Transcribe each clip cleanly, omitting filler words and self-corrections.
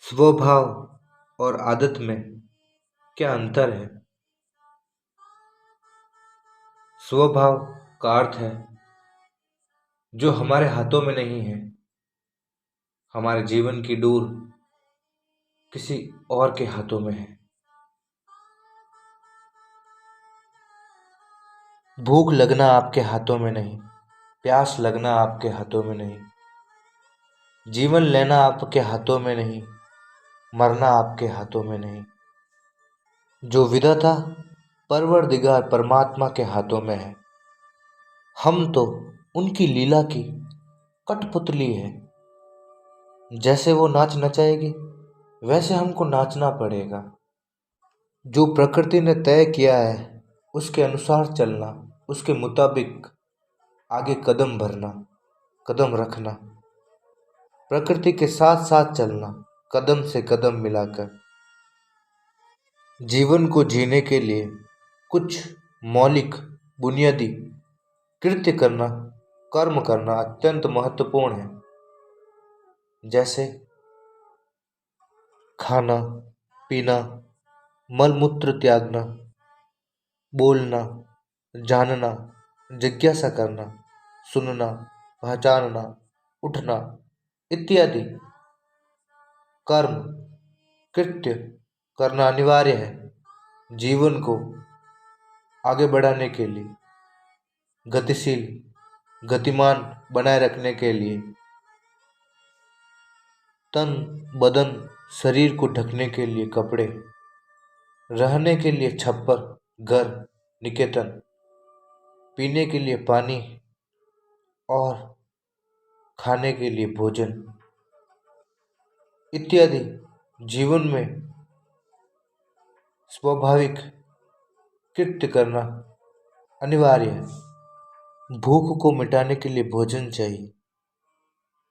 स्वभाव और आदत में क्या अंतर है? स्वभाव का अर्थ है जो हमारे हाथों में नहीं है, हमारे जीवन की डोर किसी और के हाथों में है। भूख लगना आपके हाथों में नहीं, प्यास लगना आपके हाथों में नहीं, जीवन लेना आपके हाथों में नहीं, मरना आपके हाथों में नहीं। जो विधाता परवरदिगार परमात्मा के हाथों में है। हम तो उनकी लीला की कठपुतली है। जैसे वो नाच नचाएगी वैसे हमको नाचना पड़ेगा। जो प्रकृति ने तय किया है उसके अनुसार चलना, उसके मुताबिक आगे कदम भरना, कदम रखना, प्रकृति के साथ साथ चलना, कदम से कदम मिलाकर। जीवन को जीने के लिए कुछ मौलिक बुनियादी कृत्य करना, कर्म करना अत्यंत महत्वपूर्ण है। जैसे खाना, पीना, मलमूत्र त्यागना, बोलना, जानना, जिज्ञासा करना, सुनना, पहचानना, उठना इत्यादि कर्म कृत्य करना अनिवार्य है। जीवन को आगे बढ़ाने के लिए, गतिशील गतिमान बनाए रखने के लिए, तन बदन शरीर को ढकने के लिए कपड़े, रहने के लिए छप्पर, घर, निकेतन, पीने के लिए पानी और खाने के लिए भोजन इत्यादि जीवन में स्वाभाविक कृत्य करना अनिवार्य है। भूख को मिटाने के लिए भोजन चाहिए,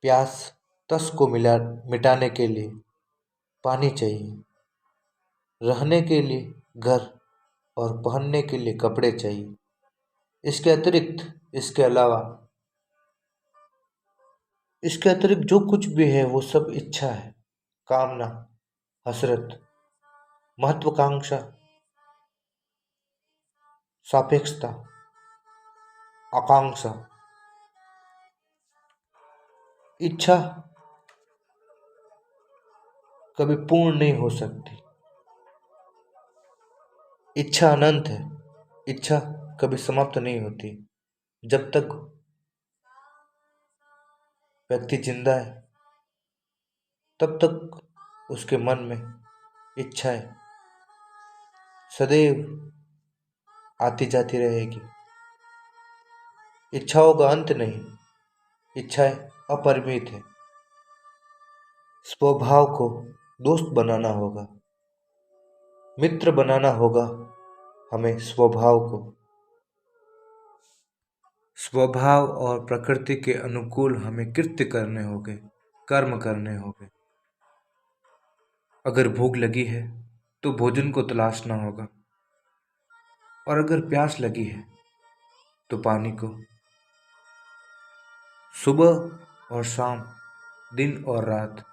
प्यास तस को मिटाने के लिए पानी चाहिए, रहने के लिए घर और पहनने के लिए कपड़े चाहिए। इसके अतिरिक्त इसके अतिरिक्त जो कुछ भी है वो सब इच्छा है, कामना, हसरत, महत्वाकांक्षा, सापेक्षता, आकांक्षा। इच्छा कभी पूर्ण नहीं हो सकती। इच्छा अनंत है। इच्छा कभी समाप्त नहीं होती। जब तक व्यक्ति जिंदा है तब तक उसके मन में इच्छाएं सदैव आती जाती रहेगी। इच्छाओं का अंत नहीं, इच्छाएं अपरिमित है। स्वभाव को दोस्त बनाना होगा, मित्र बनाना होगा। हमें स्वभाव और प्रकृति के अनुकूल हमें कृत्य करने होंगे, कर्म करने होंगे। अगर भूख लगी है तो भोजन को तलाशना होगा, और अगर प्यास लगी है तो पानी को। सुबह और शाम, दिन और रात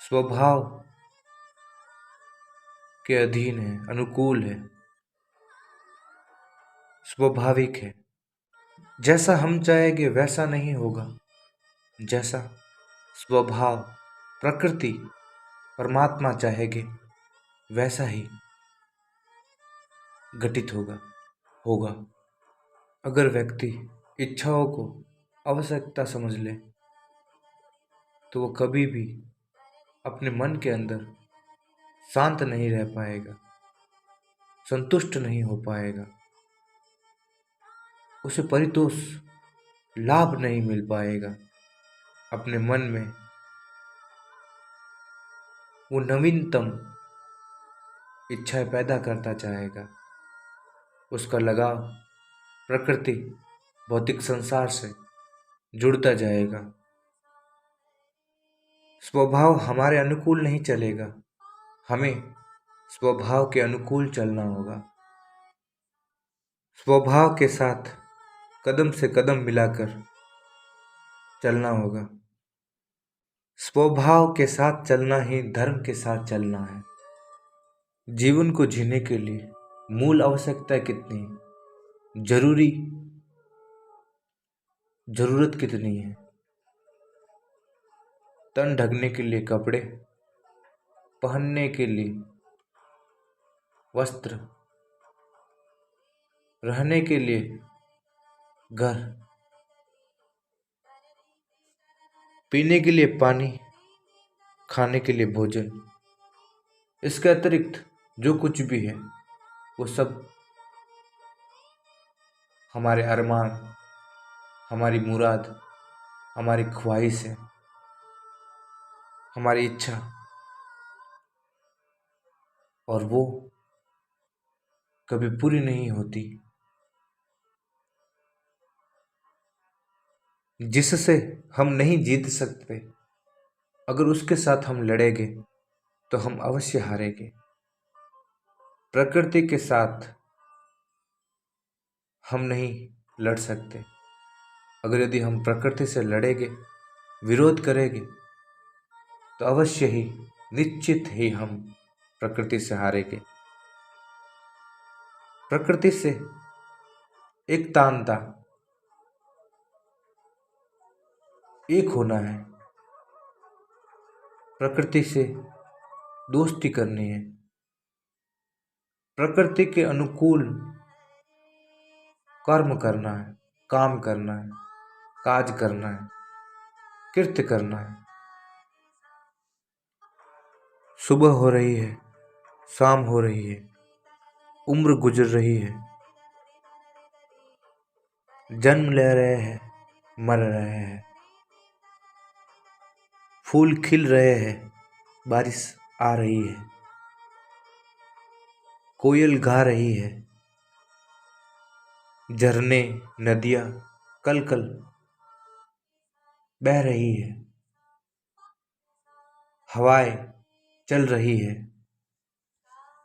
स्वभाव के अधीन है, अनुकूल है, स्वाभाविक है। जैसा हम चाहेंगे वैसा नहीं होगा। जैसा स्वभाव प्रकृति परमात्मा चाहेंगे वैसा ही घटित होगा। अगर व्यक्ति इच्छाओं को आवश्यकता समझ ले तो वो कभी भी अपने मन के अंदर शांत नहीं रह पाएगा, संतुष्ट नहीं हो पाएगा, उसे परितोष लाभ नहीं मिल पाएगा। अपने मन में वो नवीनतम इच्छाएं पैदा करता चाहेगा। उसका लगाव प्रकृति भौतिक संसार से जुड़ता जाएगा। स्वभाव हमारे अनुकूल नहीं चलेगा, हमें स्वभाव के अनुकूल चलना होगा। स्वभाव के साथ कदम से कदम मिलाकर चलना होगा। स्वभाव के साथ चलना ही धर्म के साथ चलना है। जीवन को जीने के लिए मूल आवश्यकता कितनी है? जरूरत कितनी है? तन ढकने के लिए कपड़े, पहनने के लिए वस्त्र, रहने के लिए घर, पीने के लिए पानी, खाने के लिए भोजन। इसके अतिरिक्त जो कुछ भी है वो सब हमारे अरमान, हमारी मुराद, हमारी ख्वाहिश है, हमारी इच्छा, और वो कभी पूरी नहीं होती। जिससे हम नहीं जीत सकते, अगर उसके साथ हम लड़ेंगे तो हम अवश्य हारेंगे। प्रकृति के साथ हम नहीं लड़ सकते। अगर यदि हम प्रकृति से लड़ेंगे, विरोध करेंगे, तो अवश्य ही, निश्चित ही हम प्रकृति से हारेंगे। प्रकृति से एक तांता, एक होना है। प्रकृति से दोस्ती करनी है। प्रकृति के अनुकूल कर्म करना है, काम करना है, काज करना है, कृत्य करना है। सुबह हो रही है, शाम हो रही है, उम्र गुजर रही है, जन्म ले रहे हैं, मर रहे हैं, फूल खिल रहे हैं, बारिश आ रही है, कोयल गा रही है, झरने, नदियां कल कल बह रही है, हवाएं चल रही है,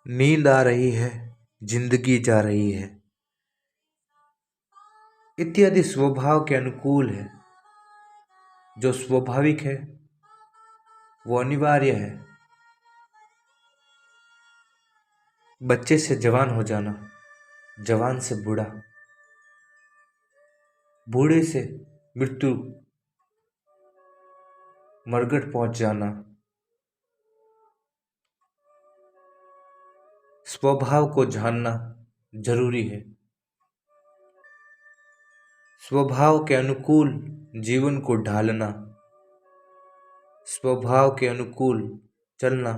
नींद आ रही है, जिंदगी जा रही है, इत्यादि स्वभाव के अनुकूल है। जो स्वाभाविक है वो अनिवार्य है। बच्चे से जवान हो जाना, जवान से बूढ़ा, बूढ़े से मृत्यु, मरघट पहुंच जाना, स्वभाव को जानना जरूरी है। स्वभाव के अनुकूल जीवन को ढालना, स्वभाव के अनुकूल चलना,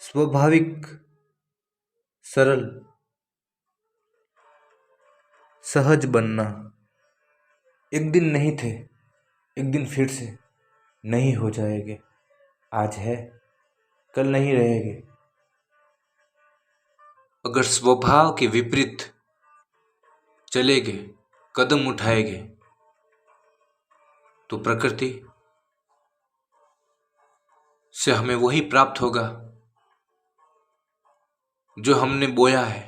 स्वाभाविक, सरल, सहज बनना। एक दिन नहीं थे, एक दिन फिर से नहीं हो जाएंगे। आज है, कल नहीं रहेंगे। अगर स्वभाव के विपरीत चलेंगे, कदम उठाएंगे, तो प्रकृति से हमें वही प्राप्त होगा जो हमने बोया है,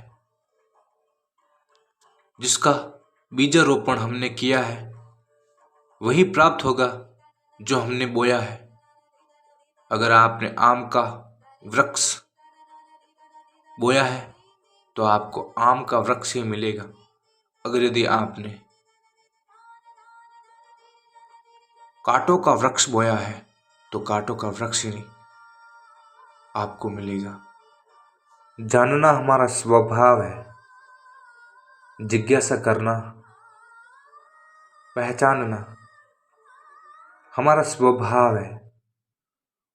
जिसका बीजारोपण हमने किया है, वही प्राप्त होगा जो हमने बोया है। अगर आपने आम का वृक्ष बोया है तो आपको आम का वृक्ष ही मिलेगा। अगर यदि आपने कांटों का वृक्ष बोया है तो कांटों का वृक्ष ही आपको मिलेगा। जानना हमारा स्वभाव है, जिज्ञासा करना, पहचानना हमारा स्वभाव है,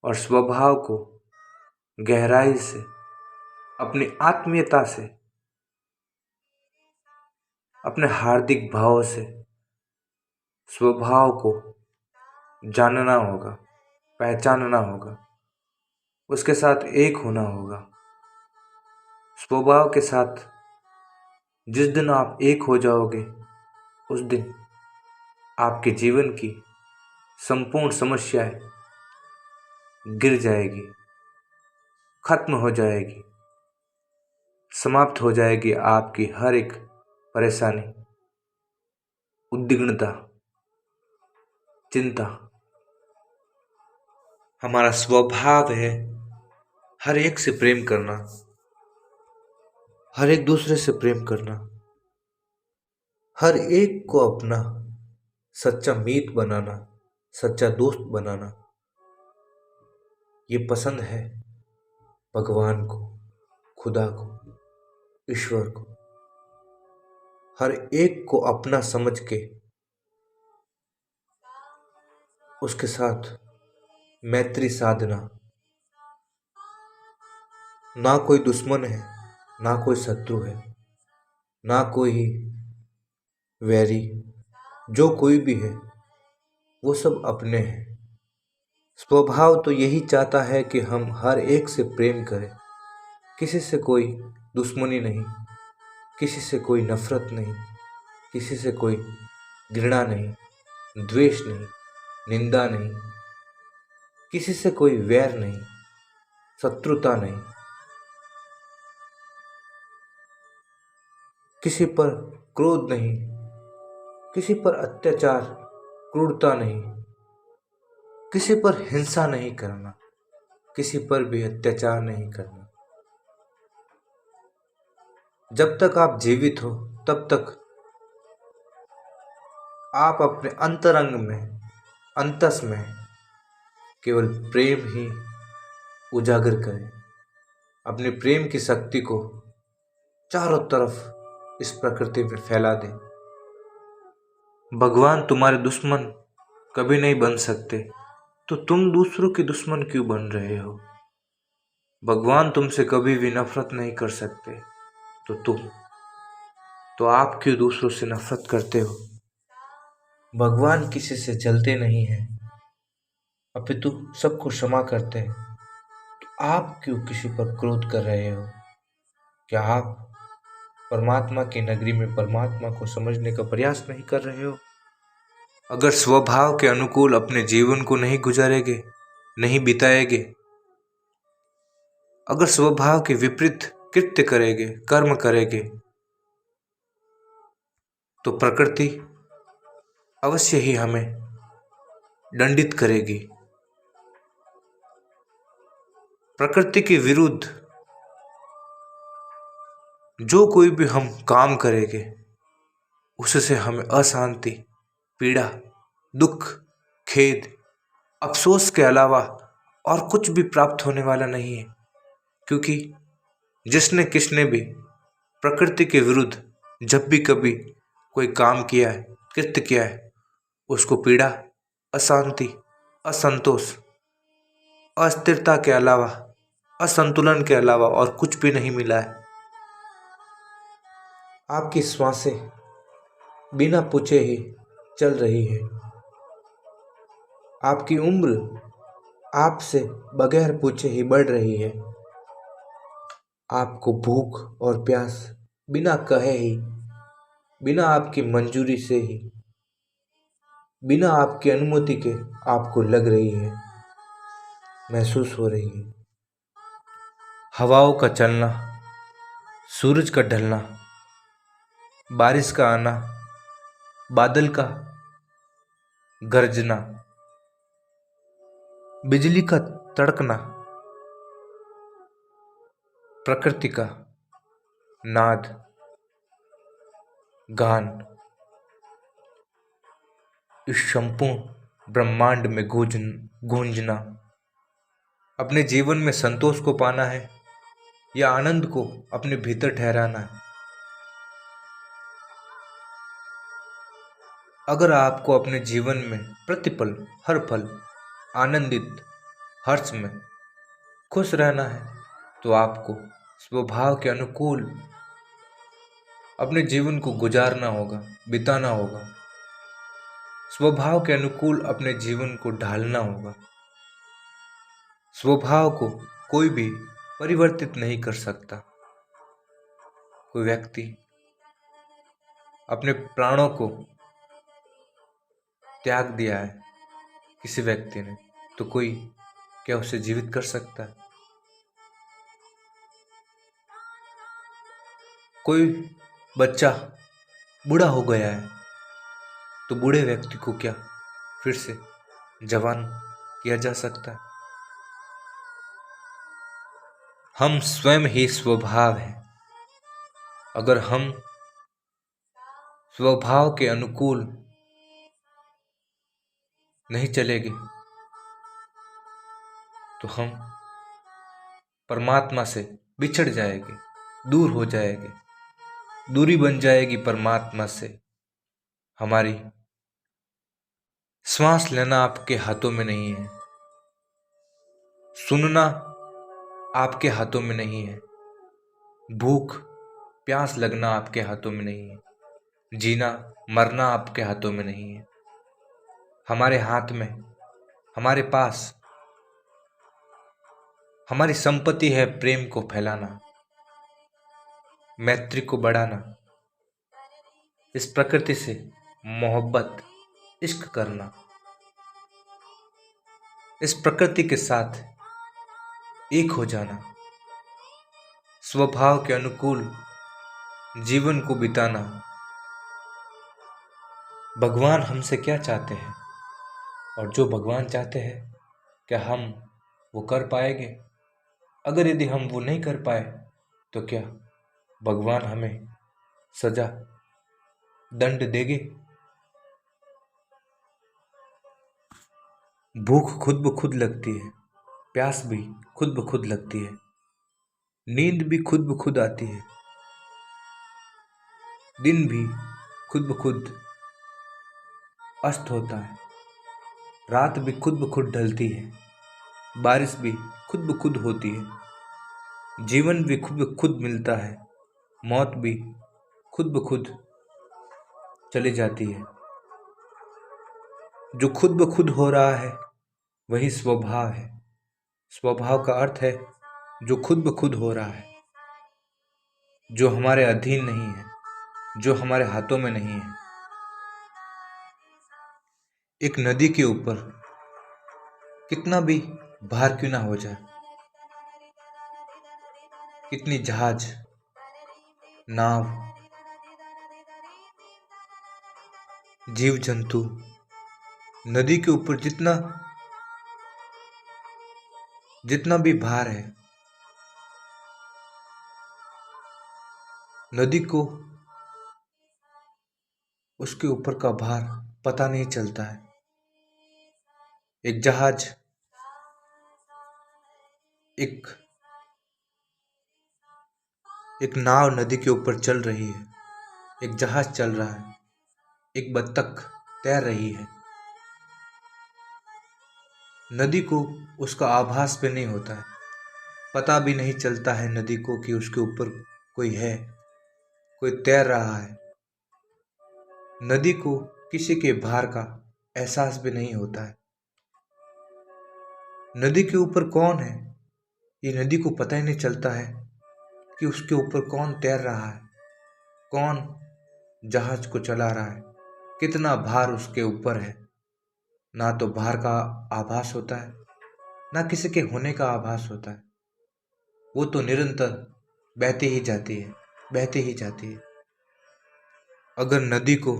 और स्वभाव को गहराई से, अपनी आत्मीयता से, अपने हार्दिक भाव से स्वभाव को जानना होगा, पहचानना होगा, उसके साथ एक होना होगा। स्वभाव के साथ जिस दिन आप एक हो जाओगे, उस दिन आपके जीवन की संपूर्ण समस्याएं गिर जाएगी, खत्म हो जाएगी, समाप्त हो जाएगी आपकी हर एक परेशानी, उद्विग्नता, चिंता। हमारा स्वभाव है हर एक से प्रेम करना, हर एक दूसरे से प्रेम करना, हर एक को अपना सच्चा मीत बनाना, सच्चा दोस्त बनाना। ये पसंद है भगवान को, खुदा को, ईश्वर को। हर एक को अपना समझ के उसके साथ मैत्री साधना। ना कोई दुश्मन है, ना कोई शत्रु है, ना कोई वैरी। जो कोई भी है वो सब अपने हैं। स्वभाव तो यही चाहता है कि हम हर एक से प्रेम करें। किसी से कोई दुश्मनी नहीं, किसी से कोई नफरत नहीं, किसी से कोई घृणा नहीं, द्वेष नहीं, निंदा नहीं, किसी से कोई वैर नहीं, शत्रुता नहीं, किसी पर क्रोध नहीं, किसी पर अत्याचार, क्रूरता नहीं, किसी पर हिंसा नहीं करना, किसी पर भी अत्याचार नहीं करना। जब तक आप जीवित हो तब तक आप अपने अंतरंग में, अंतस में केवल प्रेम ही उजागर करें। अपने प्रेम की शक्ति को चारों तरफ इस प्रकृति में फैला दें। भगवान तुम्हारे दुश्मन कभी नहीं बन सकते, तो तुम दूसरों के दुश्मन क्यों बन रहे हो? भगवान तुमसे कभी भी नफरत नहीं कर सकते, तो आप क्यों दूसरों से नफरत करते हो? भगवान किसी से जलते नहीं हैं, अपितु सबको क्षमा करते हैं। तो आप क्यों किसी पर क्रोध कर रहे हो? क्या आप परमात्मा की नगरी में परमात्मा को समझने का प्रयास नहीं कर रहे हो? अगर स्वभाव के अनुकूल अपने जीवन को नहीं गुजारेंगे, नहीं बिताएंगे, अगर स्वभाव के विपरीत कृत्य करेंगे, कर्म करेंगे, तो प्रकृति अवश्य ही हमें दंडित करेगी। प्रकृति के विरुद्ध जो कोई भी हम काम करेंगे उससे हमें अशांति, पीड़ा, दुख, खेद, अफसोस के अलावा और कुछ भी प्राप्त होने वाला नहीं है। क्योंकि जिसने किसने भी प्रकृति के विरुद्ध जब भी कभी कोई काम किया है, कृत्य किया है, उसको पीड़ा, अशांति, असंतोष, अस्थिरता के अलावा, असंतुलन के अलावा और कुछ भी नहीं मिला है। आपकी श्वासें बिना पूछे ही चल रही है। आपकी उम्र आपसे बगैर पूछे ही बढ़ रही है। आपको भूख और प्यास बिना कहे ही, बिना आपकी मंजूरी से ही, बिना आपकी अनुमति के आपको लग रही है, महसूस हो रही है। हवाओं का चलना, सूरज का ढलना, बारिश का आना, बादल का गरजना, बिजली का तड़कना, प्रकृति का नाद, गान, इस संपूर्ण ब्रह्मांड में गूंजना। अपने जीवन में संतोष को पाना है या आनंद को अपने भीतर ठहराना है। अगर आपको अपने जीवन में प्रतिपल, हर पल आनंदित, हर्ष में खुश रहना है, तो आपको स्वभाव के अनुकूल अपने जीवन को गुजारना होगा, बिताना होगा। स्वभाव के अनुकूल अपने जीवन को ढालना होगा। स्वभाव को कोई भी परिवर्तित नहीं कर सकता। कोई व्यक्ति अपने प्राणों को त्याग दिया है किसी व्यक्ति ने, तो कोई क्या उसे जीवित कर सकता है? कोई बच्चा बूढ़ा हो गया है तो बूढ़े व्यक्ति को क्या फिर से जवान किया जा सकता है? हम स्वयं ही स्वभाव हैं। अगर हम स्वभाव के अनुकूल नहीं चलेंगे तो हम परमात्मा से बिछड़ जाएंगे, दूर हो जाएंगे। दूरी बन जाएगी परमात्मा से। हमारी श्वास लेना आपके हाथों में नहीं है, सुनना आपके हाथों में नहीं है, भूख प्यास लगना आपके हाथों में नहीं है, जीना मरना आपके हाथों में नहीं है। हमारे हाथ में, हमारे पास हमारी संपत्ति है प्रेम को फैलाना, मैत्री को बढ़ाना, इस प्रकृति से मोहब्बत, इश्क करना, इस प्रकृति के साथ एक हो जाना, स्वभाव के अनुकूल जीवन को बिताना। भगवान हमसे क्या चाहते हैं और जो भगवान चाहते हैं क्या हम वो कर पाएंगे? अगर यदि हम वो नहीं कर पाए तो क्या भगवान हमें सजा, दंड देंगे? भूख खुद ब खुद लगती है, प्यास भी खुद ब खुद लगती है, नींद भी खुद ब खुद आती है, दिन भी खुद ब खुद अस्त होता है, रात भी खुद ब खुद ढलती है, बारिश भी खुद ब खुद होती है, जीवन भी खुद ब खुद मिलता है, मौत भी खुद ब खुद चली जाती है। जो खुद ब खुद हो रहा है वही स्वभाव है। स्वभाव का अर्थ है जो खुद ब खुद हो रहा है, जो हमारे अधीन नहीं है, जो हमारे हाथों में नहीं है। एक नदी के ऊपर कितना भी भार क्यों ना हो जाए, कितनी जहाज, नाव, जीव जंतु नदी के ऊपर जितना भी भार है, नदी को उसके ऊपर का भार पता नहीं चलता है। एक जहाज, एक नाव नदी के ऊपर चल रही है, एक जहाज चल रहा है, एक बत्तख तैर रही है। नदी को उसका आभास भी नहीं होता है, पता भी नहीं चलता है नदी को कि उसके ऊपर कोई है, कोई तैर रहा है। नदी को किसी के भार का एहसास भी नहीं होता है। नदी के ऊपर कौन है ये नदी को पता ही नहीं चलता है कि उसके ऊपर कौन तैर रहा है, कौन जहाज को चला रहा है, कितना भार उसके ऊपर है। ना तो भार का आभास होता है, ना किसी के होने का आभास होता है। वो तो निरंतर बहती ही जाती है, बहती ही जाती है। अगर नदी को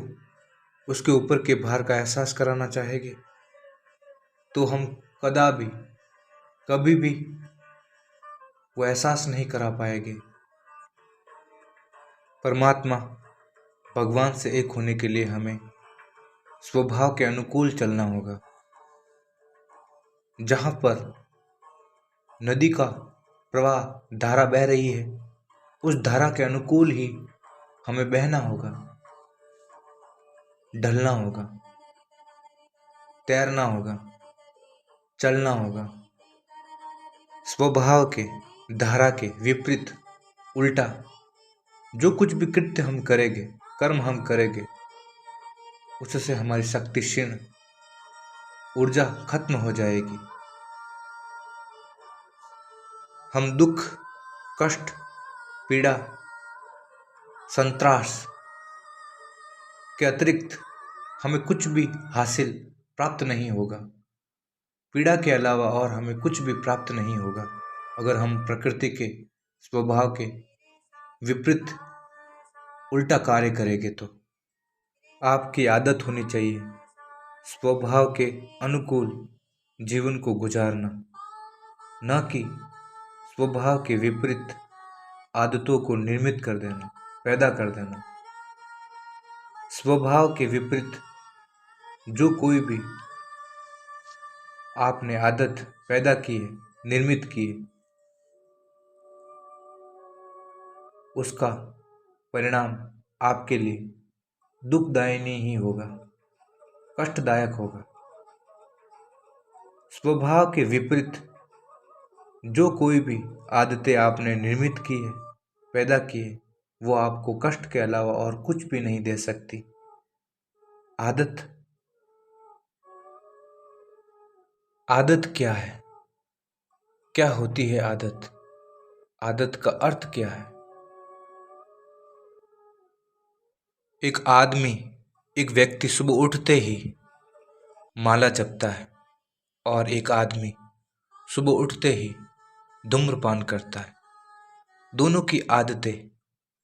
उसके ऊपर के भार का एहसास कराना चाहेंगे तो हम कभी भी वो एहसास नहीं करा पाएंगे। परमात्मा भगवान से एक होने के लिए हमें स्वभाव के अनुकूल चलना होगा। जहाँ पर नदी का प्रवाह, धारा बह रही है, उस धारा के अनुकूल ही हमें बहना होगा, ढलना होगा, तैरना होगा, चलना होगा। स्वभाव के, धारा के विपरीत, उल्टा जो कुछ भी कृत्य हम करेंगे, कर्म हम करेंगे, उससे हमारी शक्ति क्षीण, ऊर्जा खत्म हो जाएगी। हम दुख, कष्ट, पीड़ा, संत्रास के अतिरिक्त हमें कुछ भी हासिल प्राप्त नहीं होगा। पीड़ा के अलावा और हमें कुछ भी प्राप्त नहीं होगा अगर हम प्रकृति के स्वभाव के विपरीत उल्टा कार्य करेंगे। तो आपकी आदत होनी चाहिए स्वभाव के अनुकूल जीवन को गुजारना, न कि स्वभाव के विपरीत आदतों को निर्मित कर देना, पैदा कर देना। स्वभाव के विपरीत जो कोई भी आपने आदत पैदा की है, निर्मित की है, उसका परिणाम आपके लिए दुखदायी ही होगा, कष्टदायक होगा। स्वभाव के विपरीत जो कोई भी आदतें आपने निर्मित की है, पैदा की है, वो आपको कष्ट के अलावा और कुछ भी नहीं दे सकती। आदत क्या है? क्या होती है आदत? आदत का अर्थ क्या है? एक व्यक्ति सुबह उठते ही माला जपता है और एक आदमी सुबह उठते ही धूम्रपान करता है। दोनों की आदतें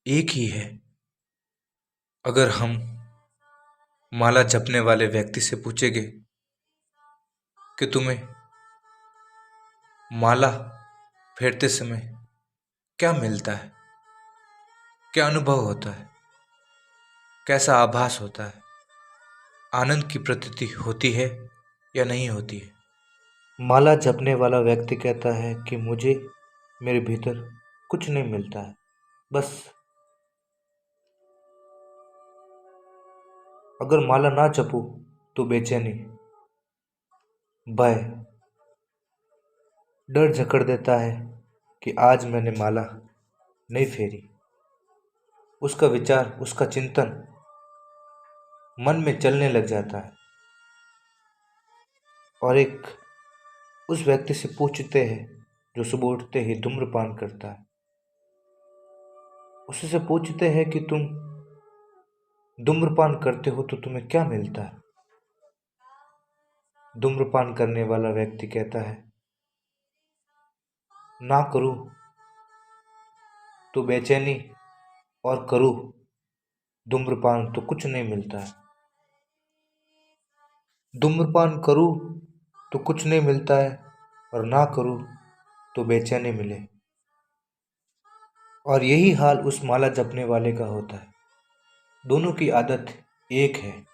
एक ही है। अगर हम माला जपने वाले व्यक्ति से पूछेंगे कि तुम्हें माला फेरते समय क्या मिलता है, क्या अनुभव होता है, कैसा आभास होता है, आनंद की प्रतीति होती है या नहीं होती है? माला जपने वाला व्यक्ति कहता है कि मुझे मेरे भीतर कुछ नहीं मिलता है, बस अगर माला ना जपूं तो बेचैनी, भय, डर जकड़ देता है कि आज मैंने माला नहीं फेरी। उसका विचार, उसका चिंतन मन में चलने लग जाता है। और एक उस व्यक्ति से पूछते हैं जो सुबह उठते ही धूम्रपान करता है, उससे पूछते हैं कि तुम धूम्रपान करते हो तो तुम्हें क्या मिलता है? धूम्रपान करने वाला व्यक्ति कहता है, ना करूं तो बेचैनी और करूं धूम्रपान तो कुछ नहीं मिलता है। धूम्रपान करूं तो कुछ नहीं मिलता है और ना करूं तो बेचैनी मिले। और यही हाल उस माला जपने वाले का होता है। दोनों की आदत एक है।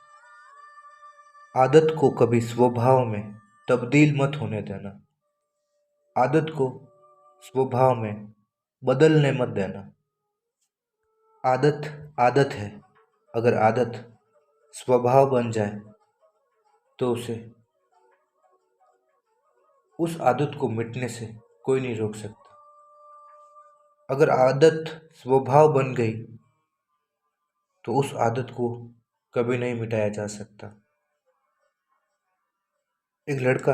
आदत को कभी स्वभाव में तब्दील मत होने देना। आदत को स्वभाव में बदलने मत देना। आदत आदत है। अगर आदत स्वभाव बन जाए तो उस आदत को मिटने से कोई नहीं रोक सकता। अगर आदत स्वभाव बन गई तो उस आदत को कभी नहीं मिटाया जा सकता। एक लड़का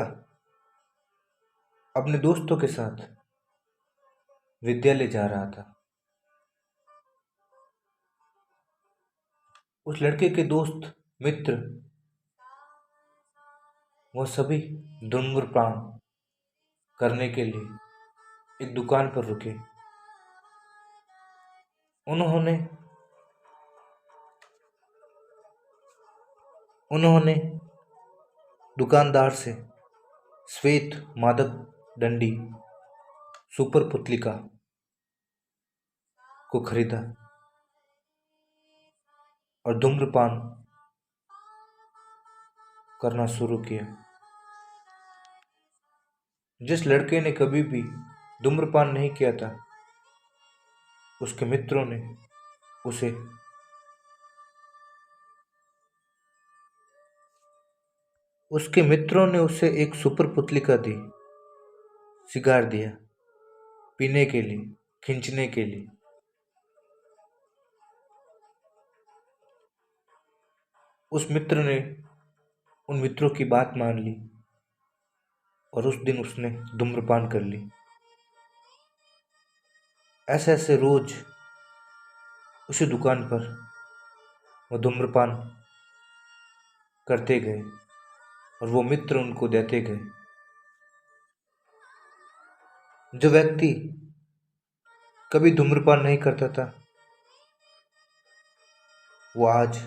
अपने दोस्तों के साथ विद्यालय जा रहा था। उस लड़के के दोस्त, मित्र, वह सभी धूम्रपान करने के लिए एक दुकान पर रुके। उन्होंने दुकानदार से श्वेत मादक डंडी सुपर पुतलिका को खरीदा और धूम्रपान करना शुरू किया। जिस लड़के ने कभी भी धूम्रपान नहीं किया था, उसके मित्रों ने उसे एक सुपर पुतलिका दी, सिगार दिया पीने के लिए, खींचने के लिए। उस मित्र ने उन मित्रों की बात मान ली और उस दिन उसने धूम्रपान कर ली। ऐसे ऐसे रोज उसी दुकान पर वो धूम्रपान करते गए और वो मित्र उनको देते गए। जो व्यक्ति कभी धूम्रपान नहीं करता था, वो आज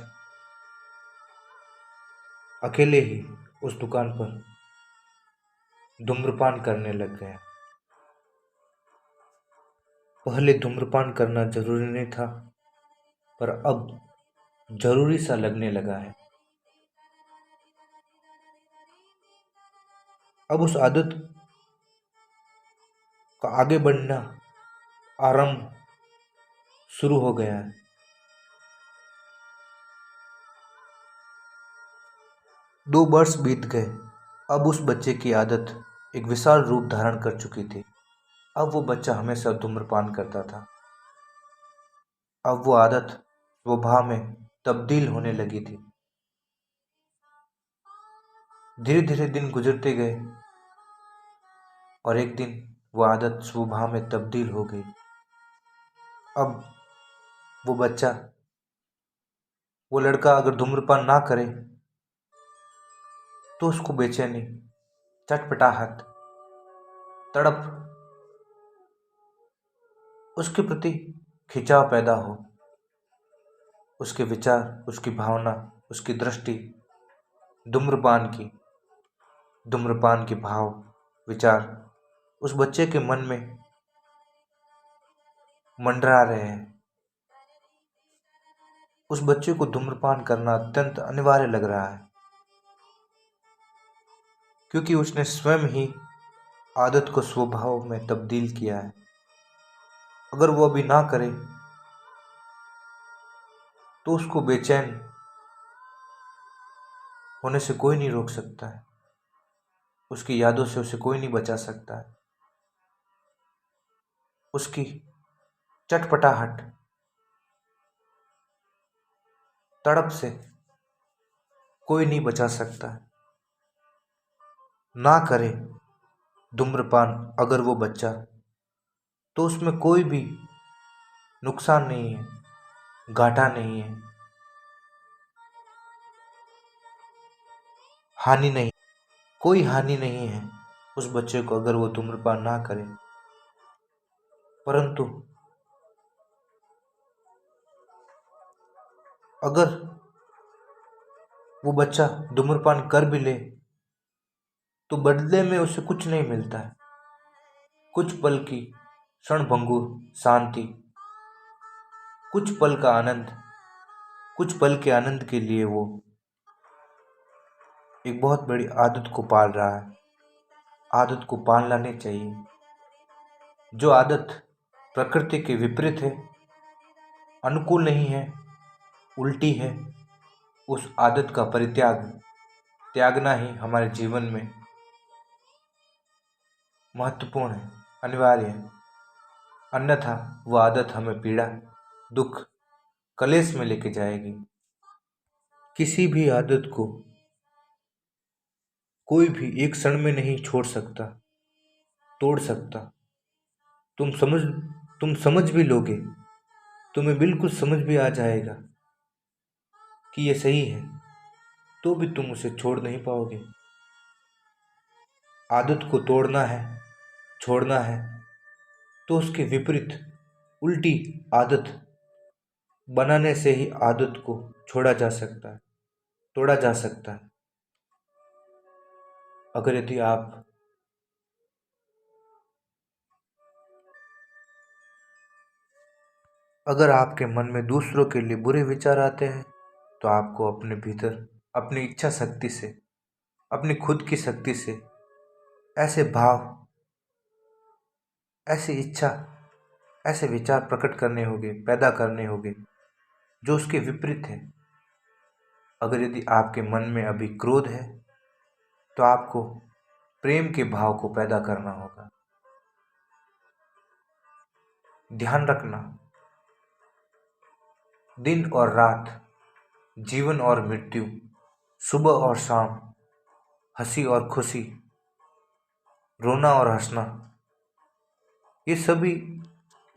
अकेले ही उस दुकान पर धूम्रपान करने लग गया। पहले धूम्रपान करना जरूरी नहीं था, पर अब जरूरी सा लगने लगा है। अब उस आदत का आगे बढ़ना आरंभ शुरू हो गया है। 2 वर्ष बीत गए। अब उस बच्चे की आदत एक विशाल रूप धारण कर चुकी थी। अब वो बच्चा हमेशा धूम्रपान करता था। अब वो आदत स्वभाव में तब्दील होने लगी थी। धीरे धीरे दिन गुजरते गए और एक दिन वो आदत स्वभाव में तब्दील हो गई। अब वो बच्चा, वो लड़का अगर धूम्रपान ना करे तो उसको बेचैनी, चटपटाहट, तड़प, उसके प्रति खिंचाव पैदा हो। उसके विचार, उसकी भावना, उसकी दृष्टि धूम्रपान की, धूम्रपान के भाव, विचार उस बच्चे के मन में मंडरा रहे हैं। उस बच्चे को धूम्रपान करना अत्यंत अनिवार्य लग रहा है, क्योंकि उसने स्वयं ही आदत को स्वभाव में तब्दील किया है। अगर वो अभी ना करे तो उसको बेचैन होने से कोई नहीं रोक सकता है। उसकी यादों से उसे कोई नहीं बचा सकता है। उसकी चटपटाहट, तड़प से कोई नहीं बचा सकता है। ना करे धूम्रपान अगर वो बच्चा, तो उसमें कोई भी नुकसान नहीं है, घाटा नहीं है, हानि नहीं, कोई हानि नहीं है उस बच्चे को अगर वो धूम्रपान ना करे। परंतु अगर वो बच्चा धूम्रपान कर भी ले तो बदले में उसे कुछ नहीं मिलता है। कुछ पल की क्षणभंगुर शांति, कुछ पल का आनंद, कुछ पल के आनंद के लिए वो एक बहुत बड़ी आदत को पाल रहा है। आदत को पालना नहीं चाहिए। जो आदत प्रकृति के विपरीत है, अनुकूल नहीं है, उल्टी है, उस आदत का त्यागना ही हमारे जीवन में महत्वपूर्ण है, अनिवार्य है। अन्यथा वह आदत हमें पीड़ा, दुख, कलेश में लेके जाएगी। किसी भी आदत को कोई भी एक क्षण में नहीं छोड़ सकता, तोड़ सकता। तुम समझ तुम समझ भी लोगे, तुम्हें बिल्कुल समझ भी आ जाएगा कि ये सही है, तो भी तुम उसे छोड़ नहीं पाओगे। आदत को तोड़ना है, छोड़ना है, तो उसके विपरीत उल्टी आदत बनाने से ही आदत को छोड़ा जा सकता है, तोड़ा जा सकता है। अगर आपके मन में दूसरों के लिए बुरे विचार आते हैं, तो आपको अपने भीतर, अपनी इच्छा शक्ति से, अपनी खुद की शक्ति से ऐसे भाव, ऐसी इच्छा, ऐसे विचार प्रकट करने होंगे, पैदा करने होंगे जो उसके विपरीत है। अगर यदि आपके मन में अभी क्रोध है, तो आपको प्रेम के भाव को पैदा करना होगा। ध्यान रखना, दिन और रात, जीवन और मृत्यु, सुबह और शाम, हंसी और खुशी, रोना और हंसना, ये सभी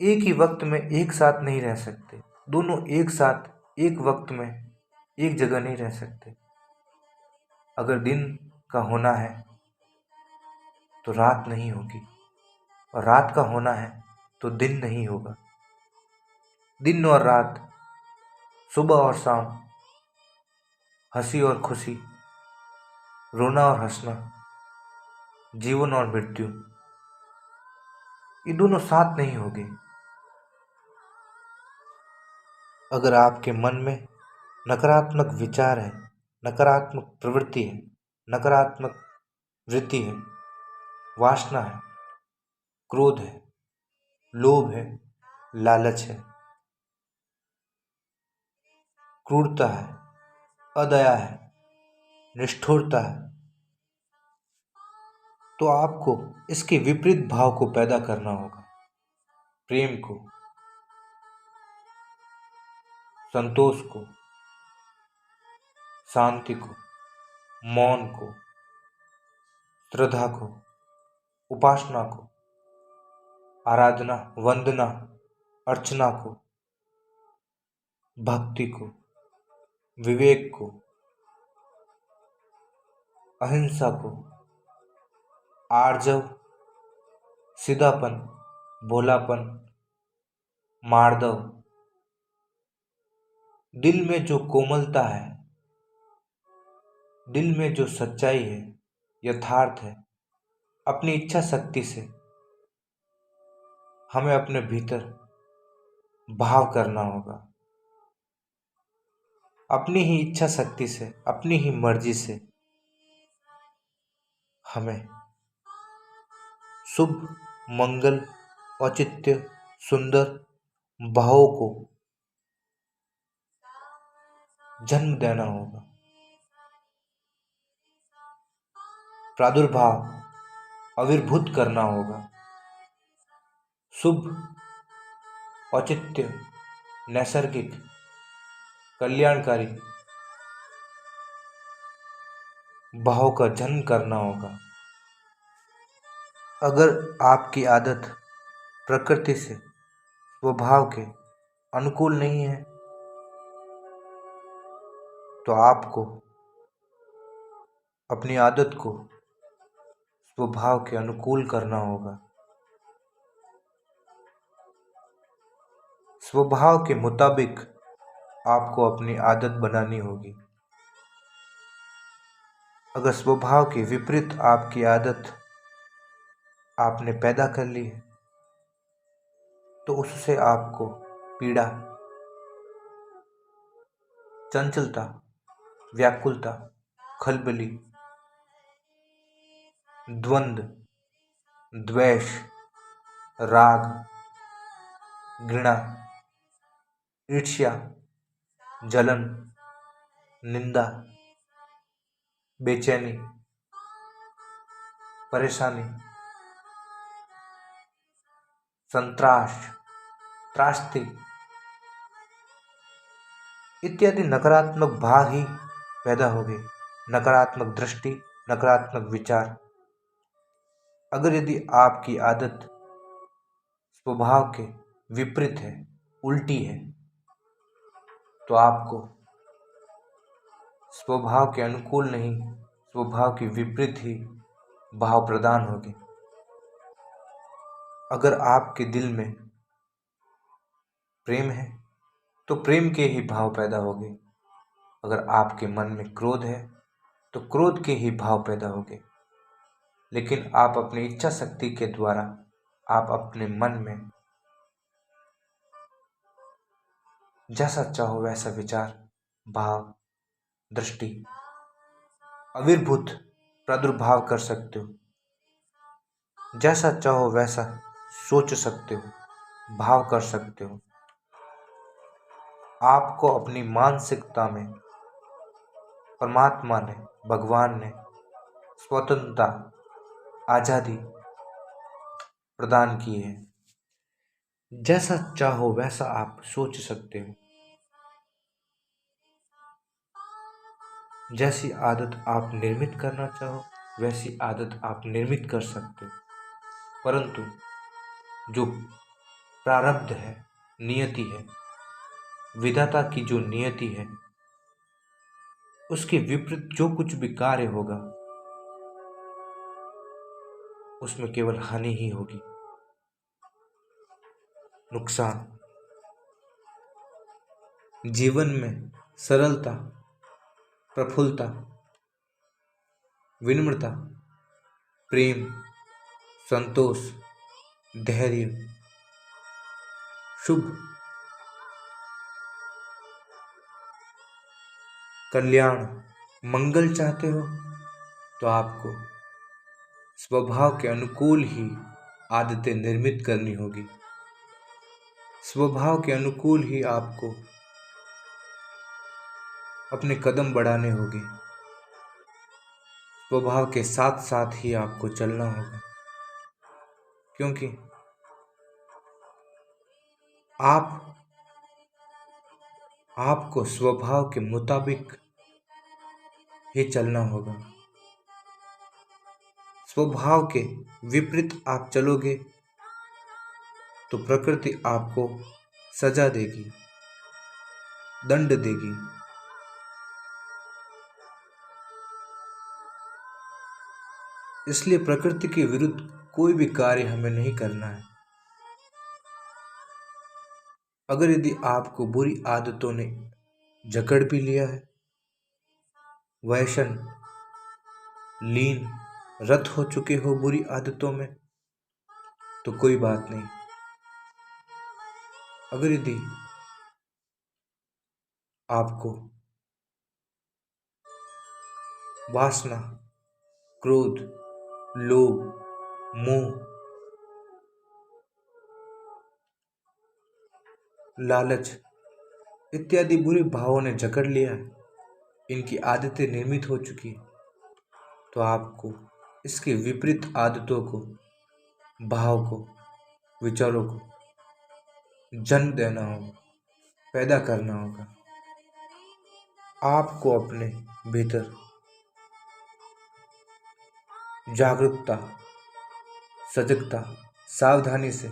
एक ही वक्त में एक साथ नहीं रह सकते। दोनों एक साथ, एक वक्त में, एक जगह नहीं रह सकते। अगर दिन का होना है तो रात नहीं होगी, और रात का होना है तो दिन नहीं होगा। दिन और रात, सुबह और शाम, हंसी और खुशी, रोना और हंसना, जीवन और मृत्यु, ये दोनों साथ नहीं होंगे। अगर आपके मन में नकारात्मक विचार है, नकारात्मक प्रवृत्ति है, नकारात्मक वृत्ति है, वासना है, क्रोध है, लोभ है, लालच है, क्रूरता है, अदया है, निष्ठुरता है, तो आपको इसके विपरीत भाव को पैदा करना होगा। प्रेम को, संतोष को, शांति को, मौन को, श्रद्धा को, उपासना को, आराधना, वंदना, अर्चना को, भक्ति को, विवेक को, अहिंसा को, आर्जव, सीधापन, भोलापन, मार्दव, दिल में जो कोमलता है, दिल में जो सच्चाई है, यथार्थ है, अपनी इच्छा शक्ति से हमें अपने भीतर भाव करना होगा। अपनी ही इच्छा शक्ति से, अपनी ही मर्जी से हमें शुभ, मंगल, औचित्य, सुंदर भावों को जन्म देना होगा। प्रादुर्भाव, आविर्भूत करना होगा। शुभ, औचित्य, नैसर्गिक, कल्याणकारी भाव का जन्म करना होगा। अगर आपकी आदत प्रकृति से, स्वभाव के अनुकूल नहीं है, तो आपको अपनी आदत को स्वभाव के अनुकूल करना होगा। स्वभाव के मुताबिक आपको अपनी आदत बनानी होगी। अगर स्वभाव के विपरीत आपकी आदत आपने पैदा कर ली है, तो उससे आपको पीड़ा, चंचलता, व्याकुलता, खलबली, द्वंद्व, द्वेष, राग, घृणा, ईर्ष्या, जलन, निंदा, बेचैनी, परेशानी, संत्राश, त्रासदी इत्यादि नकारात्मक भाव ही पैदा हो गए। नकारात्मक दृष्टि, नकारात्मक विचार। अगर यदि आपकी आदत स्वभाव के विपरीत है, उल्टी है, तो आपको स्वभाव के अनुकूल नहीं, स्वभाव के विपरीत ही भाव प्रदान होंगे। अगर आपके दिल में प्रेम है, तो प्रेम के ही भाव पैदा होंगे। अगर आपके मन में क्रोध है, तो क्रोध के ही भाव पैदा होंगे। लेकिन आप अपनी इच्छा शक्ति के द्वारा आप अपने मन में जैसा चाहो वैसा विचार, भाव, दृष्टि, आविर्भूत, प्रादुर्भाव कर सकते हो। जैसा चाहो वैसा सोच सकते हो, भाव कर सकते हो। आपको अपनी मानसिकता में परमात्मा ने, भगवान ने स्वतंत्रता, आजादी प्रदान की है। जैसा चाहो वैसा आप सोच सकते हो। जैसी आदत आप निर्मित करना चाहो वैसी आदत आप निर्मित कर सकते हो। परंतु जो प्रारब्ध है, नियति है, विधाता की जो नियति है, उसके विपरीत जो कुछ भी कार्य होगा उसमें केवल हानि ही होगी, नुकसान। जीवन में सरलता, प्रफुल्लता, विनम्रता, प्रेम, संतोष, धैर्य, शुभ, कल्याण, मंगल चाहते हो तो आपको स्वभाव के अनुकूल ही आदतें निर्मित करनी होगी। स्वभाव के अनुकूल ही आपको अपने कदम बढ़ाने होंगे। स्वभाव के साथ साथ ही आपको चलना होगा, क्योंकि आपको स्वभाव के मुताबिक ही चलना होगा। स्वभाव के विपरीत आप चलोगे तो प्रकृति आपको सजा देगी, दंड देगी। इसलिए प्रकृति के विरुद्ध कोई भी कार्य हमें नहीं करना है। अगर यदि आपको बुरी आदतों ने जकड़ भी लिया है, वैशन लीन रत हो चुके हो बुरी आदतों में, तो कोई बात नहीं। अगर यदि आपको वासना, क्रोध, लोभ, मोह, लालच इत्यादि बुरे भावों ने जकड़ लिया है, इनकी आदतें निर्मित हो चुकी है, तो आपको इसके विपरीत आदतों को, भाव को, विचारों को जन्म देना होगा, पैदा करना होगा। आपको अपने भीतर जागरूकता, सजगता, सावधानी से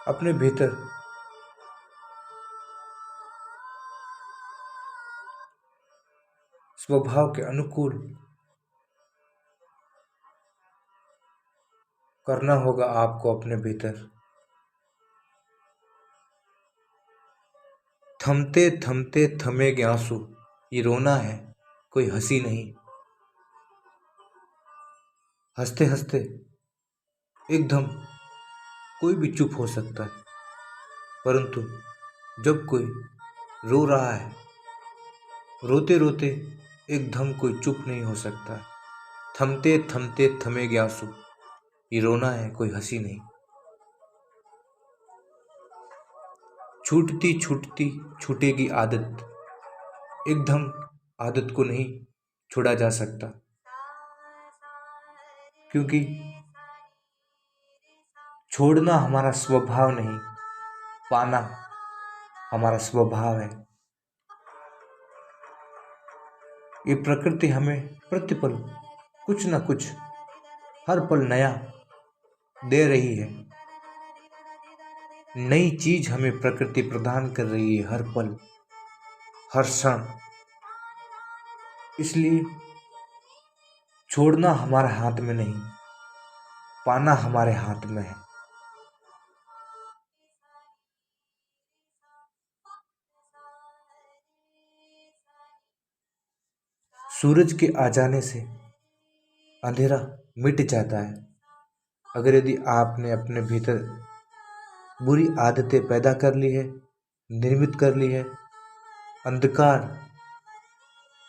अपने भीतर स्वभाव के अनुकूल करना होगा। आपको अपने भीतर थमते थमते थमेगे आंसू, ये रोना है, कोई हंसी नहीं। हंसते हंसते एकदम कोई भी चुप हो सकता है, परंतु जब कोई रो रहा है, रोते रोते एकदम कोई चुप नहीं हो सकता है। थमते थमते थमेगे आंसू, ये रोना है, कोई हंसी नहीं। छूटती छूटती छूटेगी आदत, एकदम आदत को नहीं छोड़ा जा सकता, क्योंकि छोड़ना हमारा स्वभाव नहीं, पाना हमारा स्वभाव है। ये प्रकृति हमें प्रतिपल कुछ न कुछ, हर पल नया दे रही है। नई चीज हमें प्रकृति प्रदान कर रही है हर पल, हर क्षण। इसलिए छोड़ना हमारे हाथ में नहीं, पाना हमारे हाथ में है। सूरज के आ जाने से अंधेरा मिट जाता है। अगर यदि आपने अपने भीतर बुरी आदतें पैदा कर ली है, निर्मित कर ली है, अंधकार,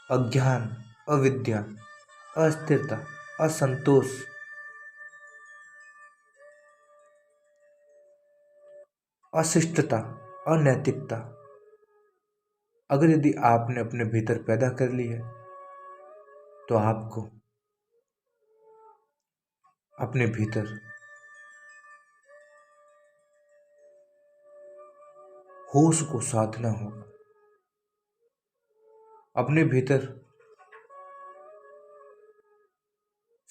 अज्ञान, अविद्या, अस्थिरता, असंतोष, अशिष्टता, अनैतिकता, अगर यदि आपने अपने भीतर पैदा कर ली है, तो आपको अपने भीतर होश को साधना होगा। अपने भीतर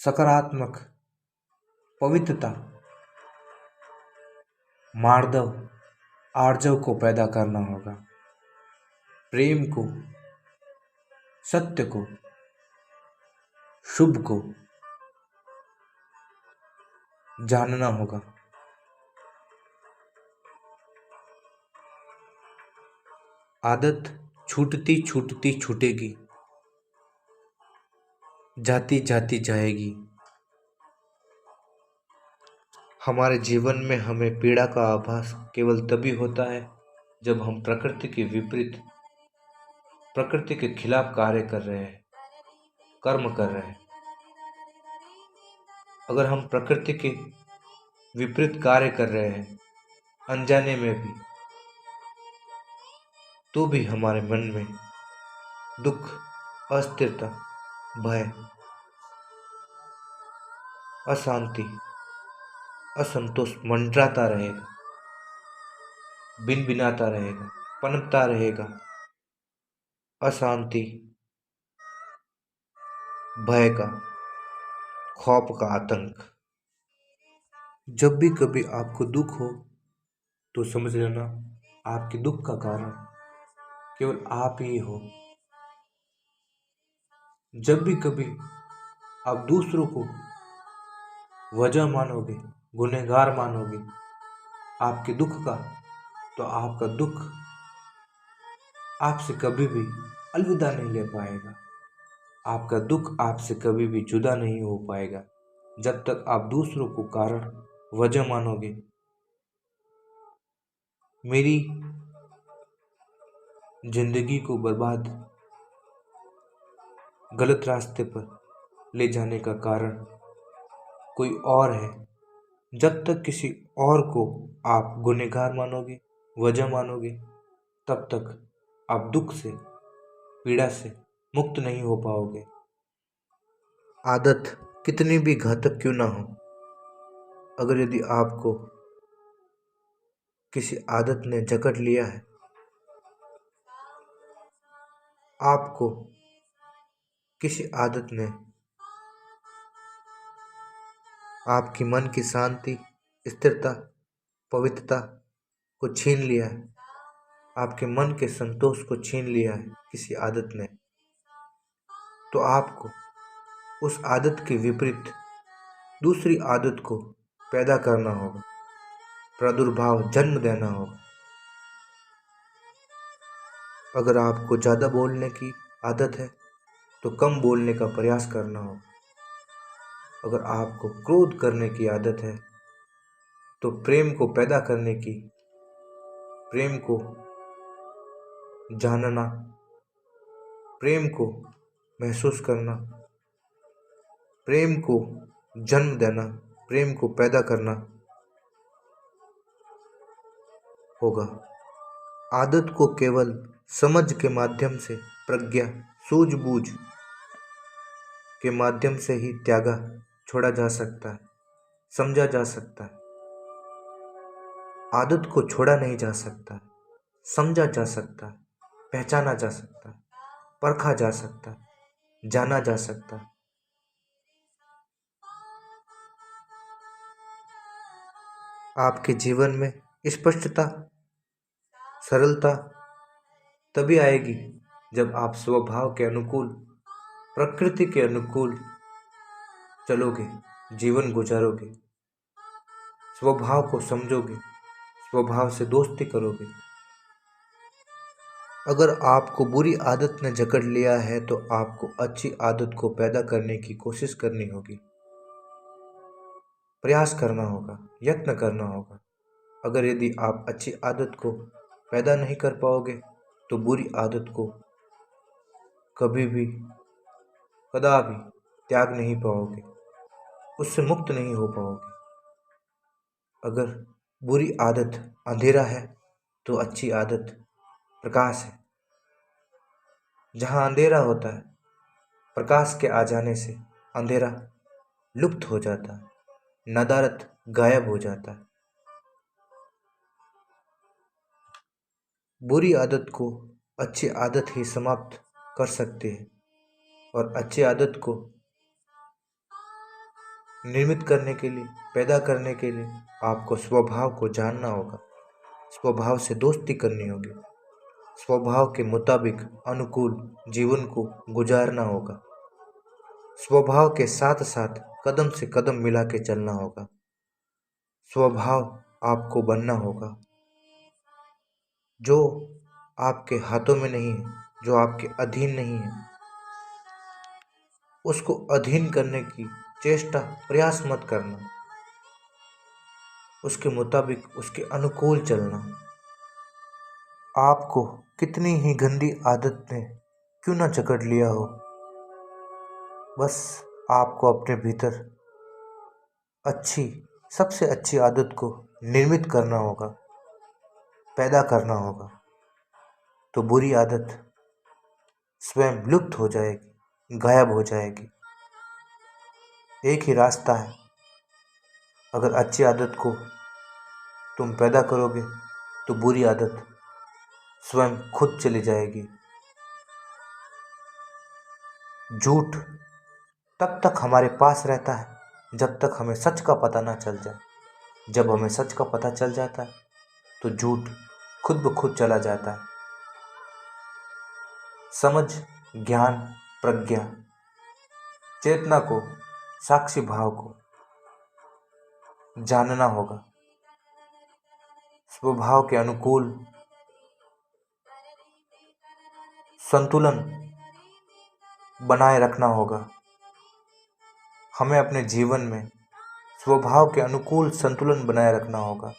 सकारात्मक, पवित्रता, मार्दव, आर्जव को पैदा करना होगा। प्रेम को, सत्य को, शुभ को जानना होगा। आदत छूटती छूटती छूटेगी, जाती जाती जाएगी। हमारे जीवन में हमें पीड़ा का आभास केवल तभी होता है जब हम प्रकृति के विपरीत प्रकृति के खिलाफ कार्य कर रहे हैं, कर्म कर रहे हैं। अगर हम प्रकृति के विपरीत कार्य कर रहे हैं अनजाने में भी, तो भी हमारे मन में दुख, अस्थिरता, भय, अशांति, असंतोष मंडराता रहेगा, बिनबिनाता रहेगा, पनपता रहेगा। अशांति, भय का, खौफ का आतंक। जब भी कभी आपको दुख हो तो समझ लेना आपके दुख का कारण केवल आप ही हो। जब भी कभी आप दूसरों को वजह मानोगे, गुनहगार मानोगे आपके दुख का, तो आपका दुख आपसे कभी भी अलविदा नहीं ले पाएगा। आपका दुख आपसे कभी भी जुदा नहीं हो पाएगा। जब तक आप दूसरों को कारण, वजह मानोगे। मेरी जिंदगी को बर्बाद, गलत रास्ते पर ले जाने का कारण कोई और है। जब तक किसी और को आप गुनहगार मानोगे, वजह मानोगे, तब तक आप दुख से, पीड़ा से मुक्त नहीं हो पाओगे। आदत कितनी भी घातक क्यों ना हो, अगर यदि आपको किसी आदत ने जकड़ लिया है, आपको किसी आदत ने आपकी मन की शांति, स्थिरता, पवित्रता को छीन लिया है, आपके मन के संतोष को छीन लिया है किसी आदत ने, तो आपको उस आदत के विपरीत दूसरी आदत को पैदा करना होगा, प्रादुर्भाव जन्म देना होगा। अगर आपको ज़्यादा बोलने की आदत है तो कम बोलने का प्रयास करना होगा। अगर आपको क्रोध करने की आदत है तो प्रेम को पैदा करने की, प्रेम को जानना, प्रेम को महसूस करना, प्रेम को जन्म देना, प्रेम को पैदा करना होगा। आदत को केवल समझ के माध्यम से, प्रज्ञा, सूझबूझ के माध्यम से ही त्यागा, छोड़ा जा सकता है, समझा जा सकता है। आदत को छोड़ा नहीं जा सकता है, समझा जा सकता है, पहचाना जा सकता है, परखा जा सकता है, जाना जा सकता है। आपके जीवन में स्पष्टता, सरलता तभी आएगी जब आप स्वभाव के अनुकूल, प्रकृति के अनुकूल चलोगे, जीवन गुजारोगे, स्वभाव को समझोगे, स्वभाव से दोस्ती करोगे। अगर आपको बुरी आदत ने जकड़ लिया है तो आपको अच्छी आदत को पैदा करने की कोशिश करनी होगी, प्रयास करना होगा, यत्न करना होगा। अगर यदि आप अच्छी आदत को पैदा नहीं कर पाओगे तो बुरी आदत को कभी भी, कदापि त्याग नहीं पाओगे, उससे मुक्त नहीं हो पाओगे। अगर बुरी आदत अंधेरा है तो अच्छी आदत प्रकाश है। जहाँ अंधेरा होता है, प्रकाश के आ जाने से अंधेरा लुप्त हो जाता है, नदारत गायब हो जाता है। बुरी आदत को अच्छी आदत ही समाप्त कर सकती है, और अच्छी आदत को निर्मित करने के लिए, पैदा करने के लिए आपको स्वभाव को जानना होगा, स्वभाव से दोस्ती करनी होगी, स्वभाव के मुताबिक अनुकूल जीवन को गुजारना होगा, स्वभाव के साथ साथ कदम से कदम मिला के चलना होगा। स्वभाव आपको बनना होगा जो आपके हाथों में नहीं है, जो आपके अधीन नहीं है, उसको अधीन करने की चेष्टा, प्रयास मत करना, उसके मुताबिक, उसके अनुकूल चलना। आपको कितनी ही गंदी आदत ने क्यों ना जकड़ लिया हो। बस आपको अपने भीतर अच्छी, सबसे अच्छी आदत को निर्मित करना होगा, पैदा करना होगा, तो बुरी आदत स्वयं लुप्त हो जाएगी, गायब हो जाएगी। एक ही रास्ता है, अगर अच्छी आदत को तुम पैदा करोगे तो बुरी आदत स्वयं खुद चली जाएगी। झूठ तब तक हमारे पास रहता है जब तक हमें सच का पता ना चल जाए। जब हमें सच का पता चल जाता है तो झूठ खुद ब खुद चला जाता है। समझ, ज्ञान, प्रज्ञा, चेतना को, साक्षी भाव को जानना होगा। स्वभाव के अनुकूल संतुलन बनाए रखना होगा। हमें अपने जीवन में स्वभाव के अनुकूल संतुलन बनाए रखना होगा।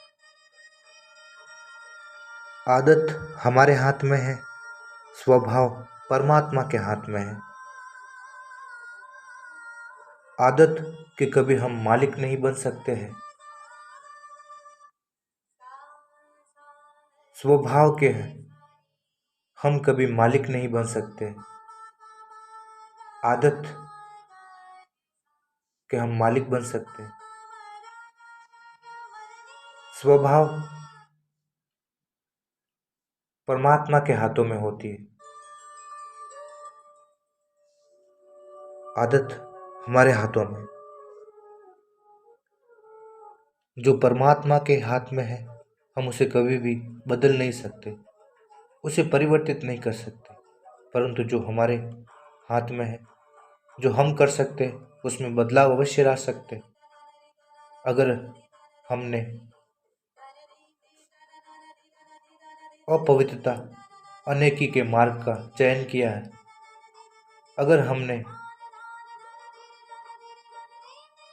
आदत हमारे हाथ में है, स्वभाव परमात्मा के हाथ में है। आदत के कभी हम मालिक नहीं बन सकते हैं, स्वभाव के हम कभी मालिक नहीं बन सकते। आदत के हम मालिक बन सकते हैं। स्वभाव परमात्मा के हाथों में होती है, आदत हमारे हाथों में। जो परमात्मा के हाथ में है हम उसे कभी भी बदल नहीं सकते, उसे परिवर्तित नहीं कर सकते। परंतु जो हमारे हाथ में है, जो हम कर सकते हैं, उसमें बदलाव अवश्य ला सकते हैं। अगर हमने अपवित्रता, अनेकी के मार्ग का चयन किया है, अगर हमने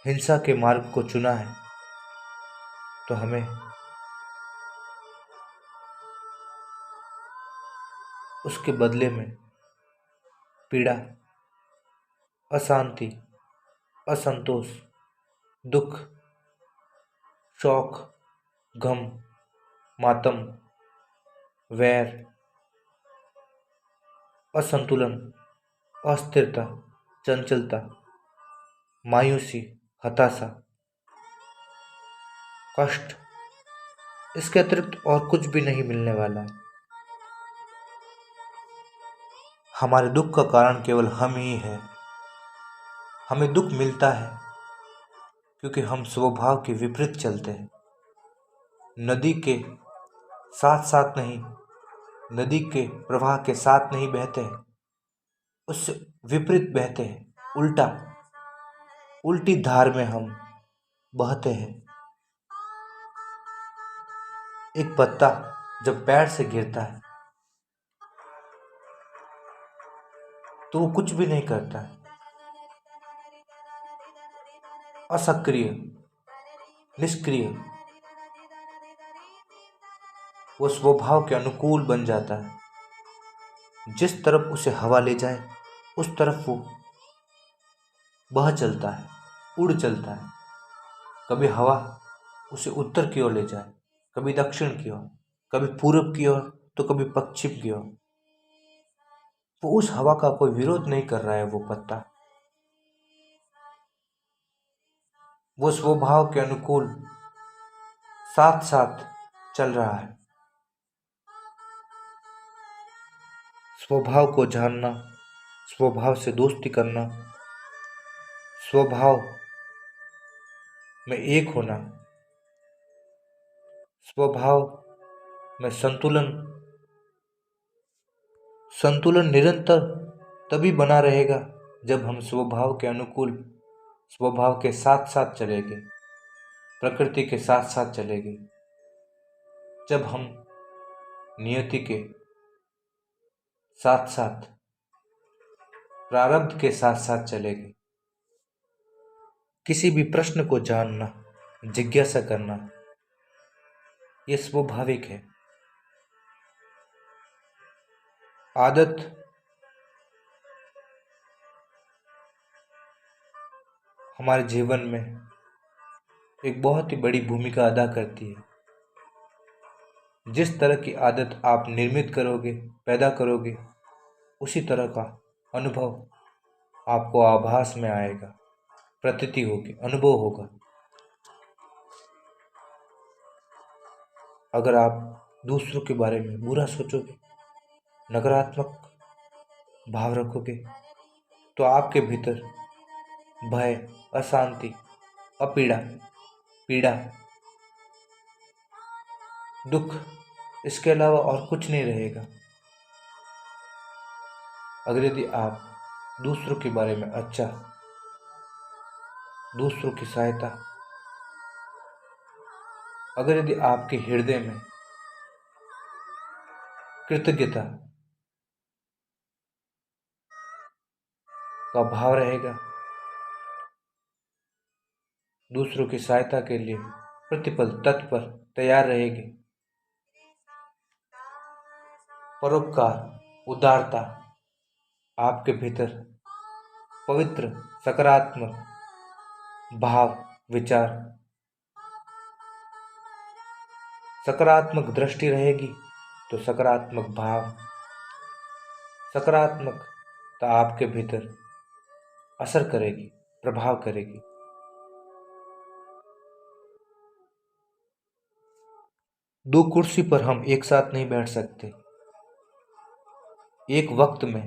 हिंसा के मार्ग को चुना है, तो हमें उसके बदले में पीड़ा, अशांति, असंतोष, दुख, शौक, गम, मातम, वैर, असंतुलन, अस्थिरता, चंचलता, मायूसी, हताशा, कष्ट, इसके अतिरिक्त और कुछ भी नहीं मिलने वाला है। हमारे दुख का कारण केवल हम ही है। हमें दुख मिलता है क्योंकि हम स्वभाव के विपरीत चलते हैं। नदी के साथ साथ नहीं, नदी के प्रवाह के साथ नहीं बहते हैं, उससे विपरीत बहते हैं, उल्टा, उल्टी धार में हम बहते हैं। एक पत्ता जब पेड़ से गिरता है तो वो कुछ भी नहीं करता है, असक्रिय, निष्क्रिय, वो स्वभाव के अनुकूल बन जाता है। जिस तरफ उसे हवा ले जाए उस तरफ वो बह चलता है, उड़ चलता है। कभी हवा उसे उत्तर की ओर ले जाए, कभी दक्षिण की ओर, कभी पूरब की ओर, तो कभी पश्चिम की ओर। वो उस हवा का कोई विरोध नहीं कर रहा है। वो पत्ता वो स्वभाव के अनुकूल साथ साथ चल रहा है। स्वभाव को जानना, स्वभाव से दोस्ती करना, स्वभाव में एक होना, स्वभाव में संतुलन, संतुलन निरंतर तभी बना रहेगा जब हम स्वभाव के अनुकूल, स्वभाव के साथ साथ चलेंगे, प्रकृति के साथ साथ चलेंगे। जब हम नियति के साथ साथ, प्रारब्ध के साथ साथ चलेंगे। किसी भी प्रश्न को जानना, जिज्ञासा करना, ये स्वाभाविक है। आदत हमारे जीवन में एक बहुत ही बड़ी भूमिका अदा करती है। जिस तरह की आदत आप निर्मित करोगे, पैदा करोगे, उसी तरह का अनुभव आपको आभास में आएगा, प्रतीति होगी, अनुभव होगा। अगर आप दूसरों के बारे में बुरा सोचोगे, नकारात्मक भाव रखोगे, तो आपके भीतर भय, अशांति, अपीड़ा, पीड़ा, दुख, इसके अलावा और कुछ नहीं रहेगा। अगर यदि आप दूसरों के बारे में अच्छा, दूसरों की सहायता, अगर यदि आपके हृदय में कृतज्ञता का भाव रहेगा, दूसरों की सहायता के लिए प्रतिपल तत्पर तैयार रहेगी, परोपकार, उदारता आपके भीतर पवित्र सकारात्मक भाव, विचार, सकारात्मक दृष्टि रहेगी, तो सकारात्मक भाव, सकारात्मकता आपके भीतर असर करेगी, प्रभाव करेगी। दो कुर्सी पर हम एक साथ नहीं बैठ सकते। एक वक्त में,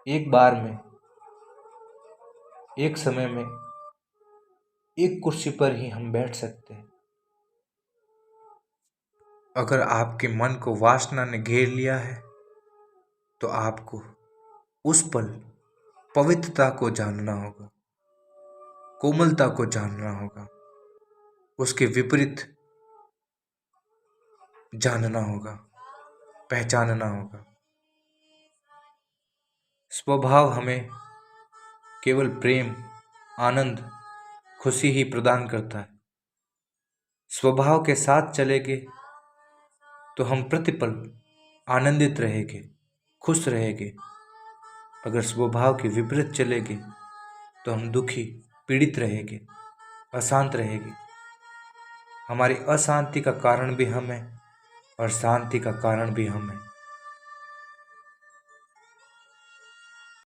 एक बार में, एक समय में एक कुर्सी पर ही हम बैठ सकते हैं। अगर आपके मन को वासना ने घेर लिया है, तो आपको उस पल पवित्रता को जानना होगा, कोमलता को जानना होगा, उसके विपरीत जानना होगा, पहचानना होगा। स्वभाव हमें केवल प्रेम, आनंद, खुशी ही प्रदान करता है। स्वभाव के साथ चलेंगे तो हम प्रतिपल आनंदित रहेंगे, खुश रहेंगे। अगर स्वभाव के विपरीत चलेंगे तो हम दुखी, पीड़ित रहेंगे, अशांत रहेंगे। हमारी अशांति का कारण भी हम हैं और शांति का कारण भी हम हैं।